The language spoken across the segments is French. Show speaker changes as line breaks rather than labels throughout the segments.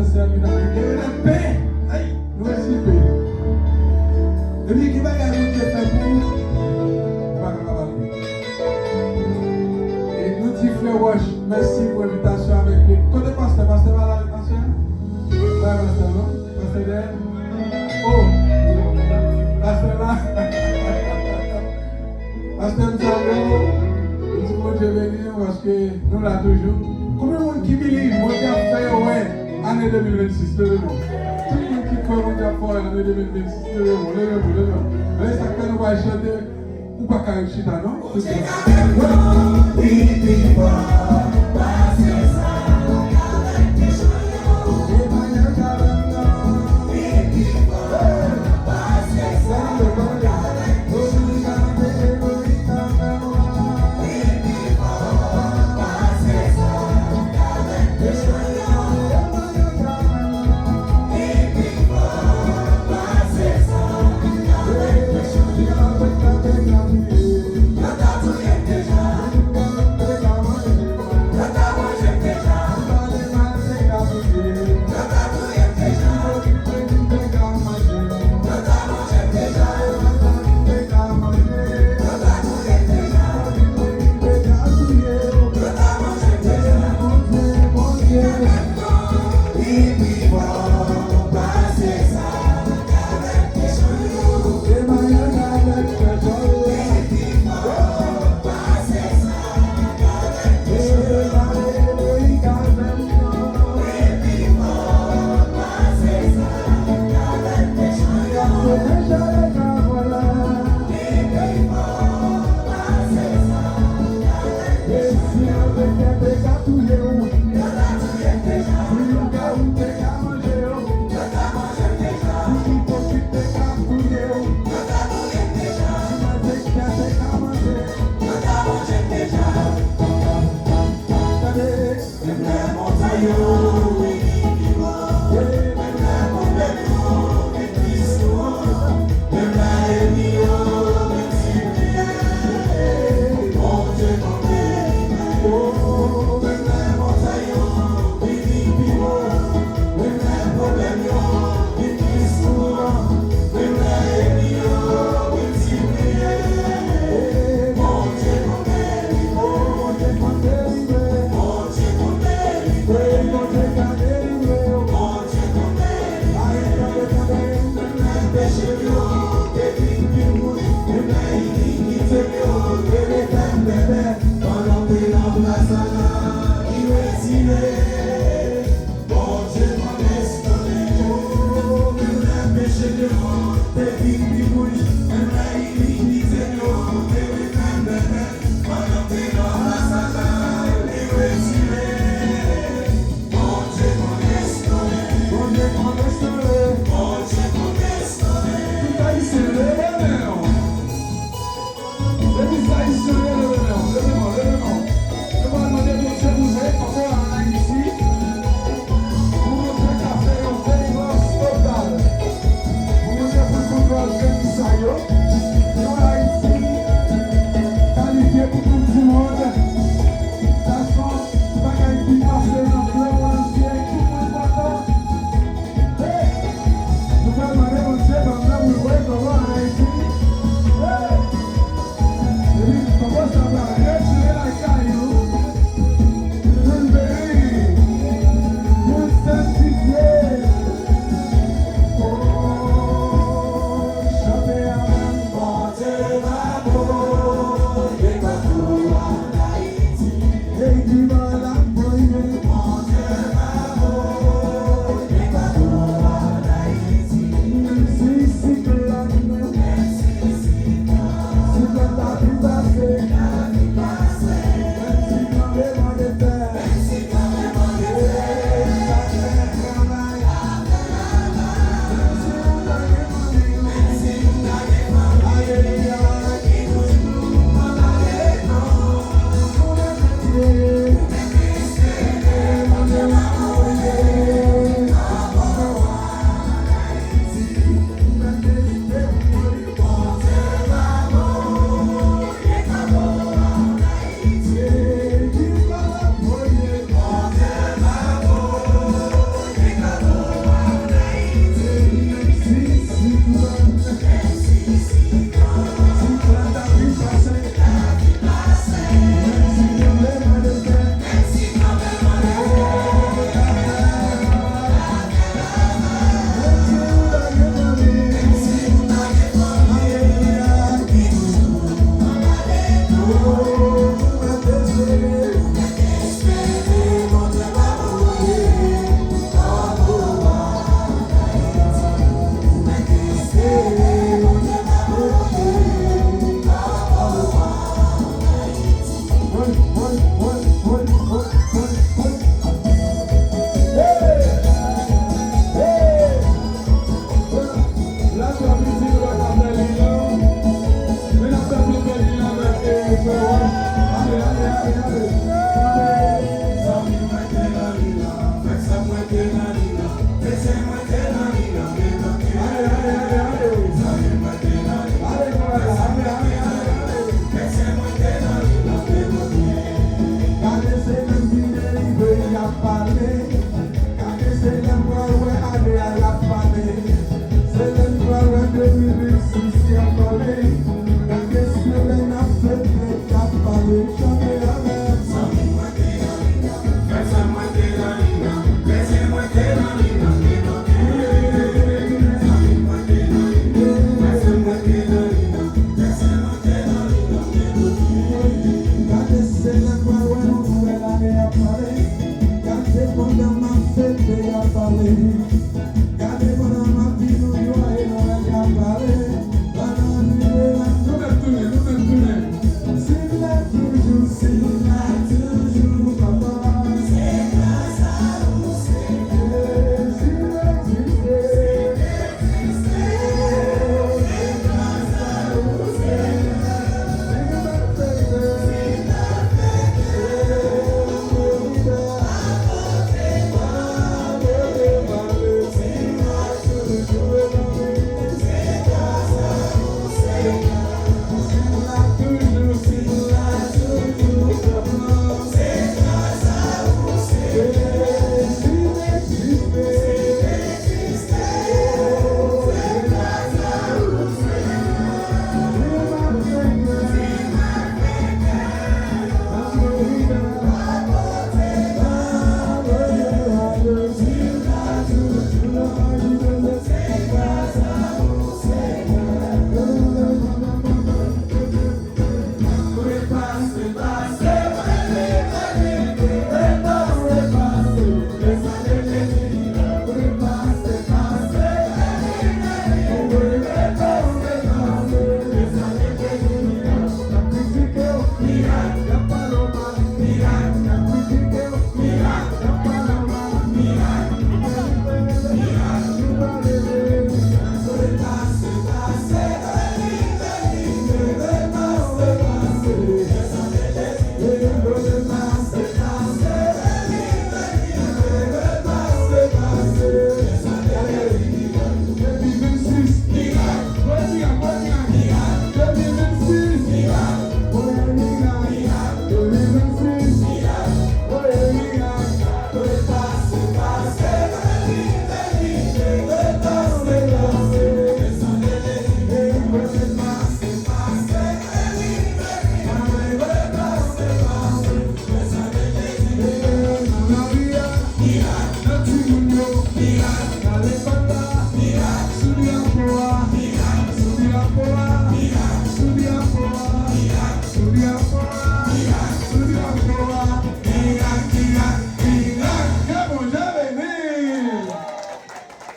c'est un minage. La paix. Nous aussi paix. Et puis, qui va gagner qui est fait pour nous? Et nous disons, Frère Wash, merci pour l'invitation avec lui. Côté pasteur, pasteur va là, pasteur? Ouais, pasteur, non? Pasteur derrière? Oh! Pasteur là? Pasteur Mzalo, nous disons Dieu béni parce que nous là toujours. Combien de monde qui believe, mon Dieu a fait, ouais, année 2026, levez-vous. Tout le monde qui croit, mon Dieu a fait, année 2026, levez-vous, levez-vous, levez-vous. Mais ça fait nous va chanter, ou pas qu'à chita, non? Tout ça.
Pegar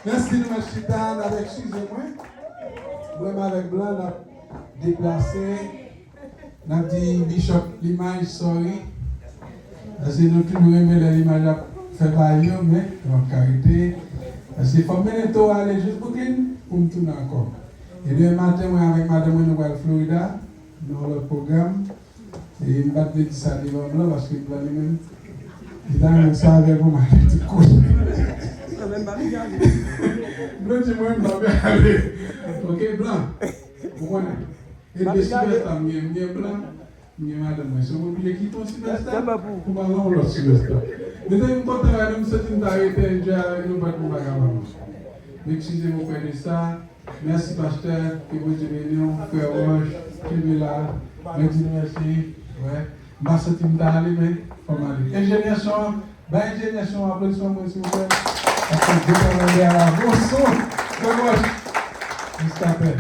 Merci de m'acheter avec excusez-moi. Vraiment avec blanc, on a déplacé. On a dit Bishop l'image, sorry. Parce que nous toujours aimons l'image à faire bailler, mais en carité. Parce qu'il faut maintenant aller juste pour me tourner encore. Et demain matin, moi avec madame, nous allons à Florida, dans le programme. Et je ne vais pas dire ça là parce que je vais même. Je vais ça avec vous, ma petite couche. Blanc, tu m'as même pas aller. Ok, blanc. Vous connaissez. Et des Sylvestre, il y a blanc. Il y a madame, je vais oublier qui ton Sylvestre. Pour moi, non, l'autre Sylvestre. Mais je suis content de nous cette arrêté avec nous, pas de nous. Excusez-moi pour de ça. Merci, pasteur, que vous bénisse, frère Roche, qui est là. Merci. Ouais. Merci, Tim Dali, mais formalité. Ingénieur, ingénieur, applaudissement, s'il vous plaît. Parce que vous avez à la bon son. Frère Roche, jusqu'à après.